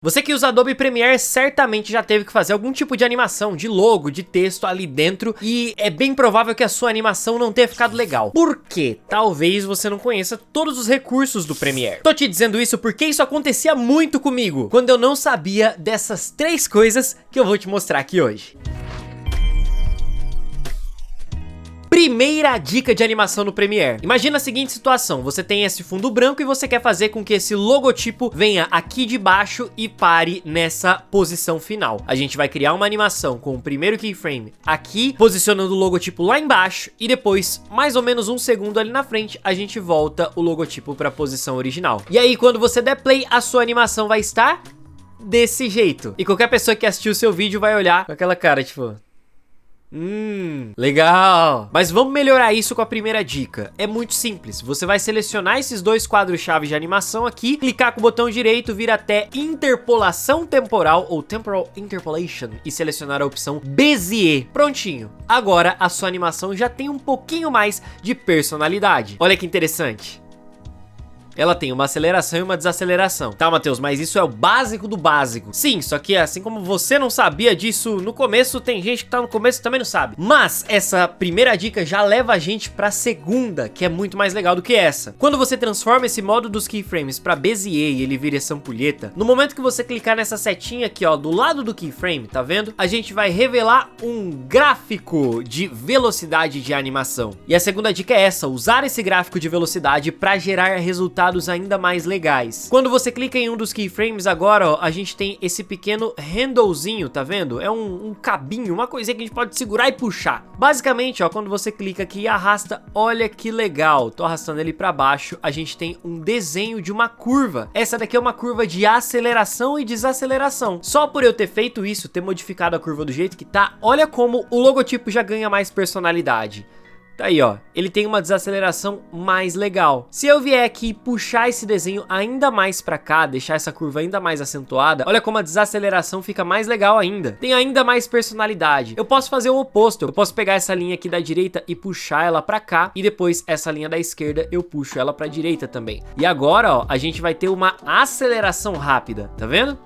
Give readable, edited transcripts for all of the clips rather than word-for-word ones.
Você que usa Adobe Premiere certamente já teve que fazer algum tipo de animação, de logo, de texto ali dentro, e é bem provável que a sua animação não tenha ficado legal. Por quê? Talvez você não conheça todos os recursos do Premiere. Tô te dizendo isso porque isso acontecia muito comigo, quando eu não sabia dessas 3 coisas que eu vou te mostrar aqui hoje. Primeira dica de animação no Premiere. Imagina a seguinte situação, você tem esse fundo branco e você quer fazer com que esse logotipo venha aqui de baixo e pare nessa posição final. A gente vai criar uma animação com o primeiro keyframe aqui, posicionando o logotipo lá embaixo e depois, mais ou menos um segundo ali na frente, a gente volta o logotipo para a posição original. E aí, quando você der play, a sua animação vai estar desse jeito. E qualquer pessoa que assistiu o seu vídeo vai olhar com aquela cara, tipo... legal. Mas vamos melhorar isso com a primeira dica. É muito simples, você vai selecionar esses 2 quadros-chave de animação aqui, clicar com o botão direito, vir até interpolação temporal ou temporal interpolation e selecionar a opção Bezier. Prontinho. Agora a sua animação já tem um pouquinho mais de personalidade. Olha que interessante. Ela tem uma aceleração e uma desaceleração. Tá, Matheus, mas isso é o básico do básico. Sim, só que assim como você não sabia disso no começo, tem gente que tá no começo e também não sabe. Mas essa primeira dica já leva a gente pra segunda, que é muito mais legal do que essa. Quando você transforma esse modo dos keyframes pra Bezier e ele vira essa ampulheta, no momento que você clicar nessa setinha aqui, ó, do lado do keyframe, tá vendo? A gente vai revelar um gráfico de velocidade de animação. E a segunda dica é essa, usar esse gráfico de velocidade pra gerar resultados ainda mais legais. Quando você clica em um dos keyframes agora, ó, a gente tem esse pequeno handlezinho, tá vendo? É um cabinho, uma coisinha que a gente pode segurar e puxar. Basicamente, ó, quando você clica aqui e arrasta, olha que legal. Tô arrastando ele pra baixo, a gente tem um desenho de uma curva. Essa daqui é uma curva de aceleração e desaceleração. Só por eu ter feito isso, ter modificado a curva do jeito que tá, olha como o logotipo já ganha mais personalidade. Tá aí, ó, ele tem uma desaceleração mais legal. Se eu vier aqui e puxar esse desenho ainda mais pra cá, deixar essa curva ainda mais acentuada, olha como a desaceleração fica mais legal ainda. Tem ainda mais personalidade. Eu posso fazer o oposto, eu posso pegar essa linha aqui da direita e puxar ela pra cá, e depois essa linha da esquerda eu puxo ela pra direita também. E agora, ó, a gente vai ter uma aceleração rápida, tá vendo?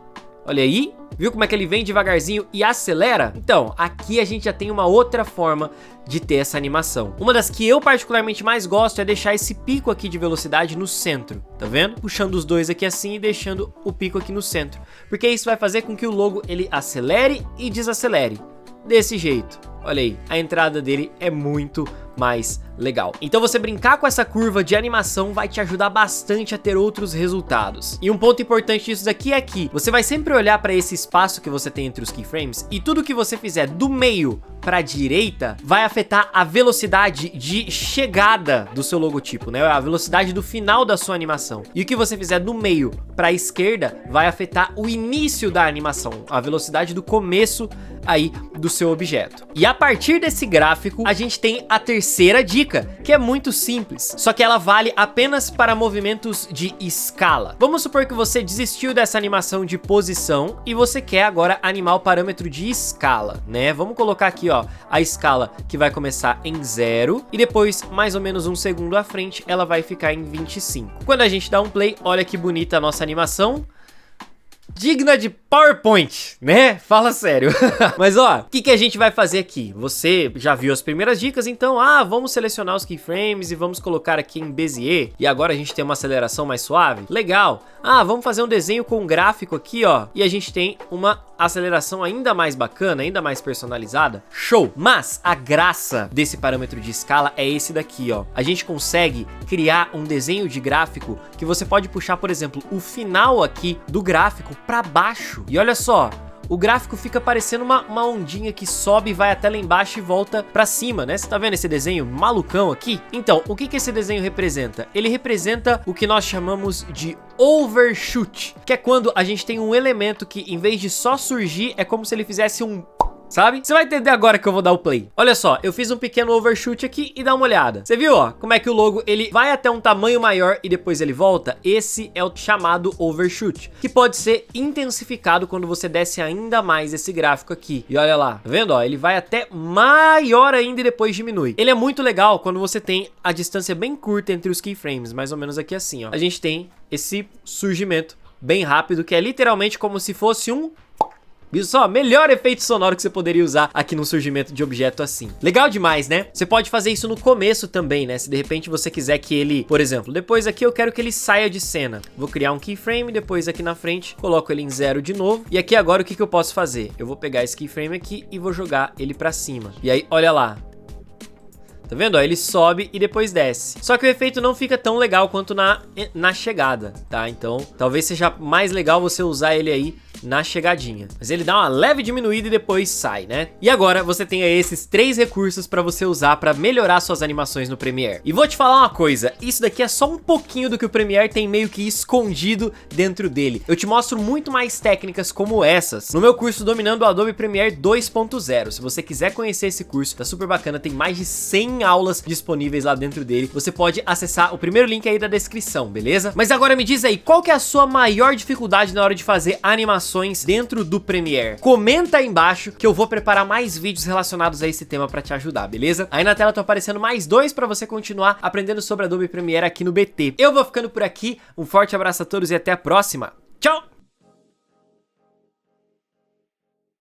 Olha aí, viu como é que ele vem devagarzinho e acelera? Então, aqui a gente já tem uma outra forma de ter essa animação. Uma das que eu particularmente mais gosto é deixar esse pico aqui de velocidade no centro, tá vendo? Puxando os 2 aqui assim e deixando o pico aqui no centro. Porque isso vai fazer com que o logo ele acelere e desacelere. Desse jeito. Olha aí, a entrada dele é muito mais legal. Então você brincar com essa curva de animação vai te ajudar bastante a ter outros resultados. E um ponto importante disso daqui é que você vai sempre olhar para esse espaço que você tem entre os keyframes e tudo que você fizer do meio para a direita vai afetar a velocidade de chegada do seu logotipo, né? A velocidade do final da sua animação. E o que você fizer do meio para a esquerda vai afetar o início da animação, a velocidade do começo aí do seu objeto. E a partir desse gráfico, a gente tem a terceira dica, que é muito simples, só que ela vale apenas para movimentos de escala. Vamos supor que você desistiu dessa animação de posição e você quer agora animar o parâmetro de escala, né? Vamos colocar aqui, ó, a escala que vai começar em 0 e depois, mais ou menos um segundo à frente, ela vai ficar em 25. Quando a gente dá um play, olha que bonita a nossa animação. Digna de PowerPoint, né? Fala sério. Mas ó, o que a gente vai fazer aqui? Você já viu as primeiras dicas, então, vamos selecionar os keyframes e vamos colocar aqui em Bezier. E agora a gente tem uma aceleração mais suave? Legal. Vamos fazer um desenho com um gráfico aqui, ó. E a gente tem uma aceleração ainda mais bacana, ainda mais personalizada. Show! Mas a graça desse parâmetro de escala é esse daqui, ó. A gente consegue criar um desenho de gráfico que você pode puxar, por exemplo, o final aqui do gráfico pra baixo. E olha só, o gráfico fica parecendo uma ondinha que sobe, vai até lá embaixo e volta pra cima, né? Você tá vendo esse desenho malucão aqui? Então, o que esse desenho representa? Ele representa o que nós chamamos de overshoot, que é quando a gente tem um elemento que, em vez de só surgir, é como se ele fizesse um... sabe? Você vai entender agora que eu vou dar o play. Olha só, eu fiz um pequeno overshoot aqui e dá uma olhada. Você viu, ó, como é que o logo, ele vai até um tamanho maior e depois ele volta? Esse é o chamado overshoot, que pode ser intensificado quando você desce ainda mais esse gráfico aqui. E olha lá, tá vendo, ó? Ele vai até maior ainda e depois diminui. Ele é muito legal quando você tem a distância bem curta entre os keyframes, mais ou menos aqui assim, ó. A gente tem esse surgimento bem rápido, que é literalmente como se fosse um... Viu só? Melhor efeito sonoro que você poderia usar aqui no surgimento de objeto assim. Legal demais, né? Você pode fazer isso no começo também, né? Se de repente você quiser que ele, por exemplo, depois aqui eu quero que ele saia de cena. Vou criar um keyframe, depois aqui na frente coloco ele em 0 de novo. E aqui agora o que eu posso fazer? Eu vou pegar esse keyframe aqui e vou jogar ele pra cima. E aí, olha lá. Tá vendo? Ó, ele sobe e depois desce. Só que o efeito não fica tão legal quanto na chegada, tá? Então, talvez seja mais legal você usar ele aí na chegadinha. Mas ele dá uma leve diminuída e depois sai, né? E agora você tem aí esses 3 recursos pra você usar pra melhorar suas animações no Premiere. E vou te falar uma coisa, isso daqui é só um pouquinho do que o Premiere tem meio que escondido dentro dele. Eu te mostro muito mais técnicas como essas no meu curso Dominando o Adobe Premiere 2.0. Se você quiser conhecer esse curso, tá super bacana, tem mais de 100 aulas disponíveis lá dentro dele. Você pode acessar o primeiro link aí da descrição, beleza? Mas agora me diz aí, qual que é a sua maior dificuldade na hora de fazer animações dentro do Premiere? Comenta aí embaixo que eu vou preparar mais vídeos relacionados a esse tema pra te ajudar, beleza? Aí na tela tá aparecendo mais 2 pra você continuar aprendendo sobre Adobe Premiere aqui no BT. Eu vou ficando por aqui, um forte abraço a todos e até a próxima. Tchau!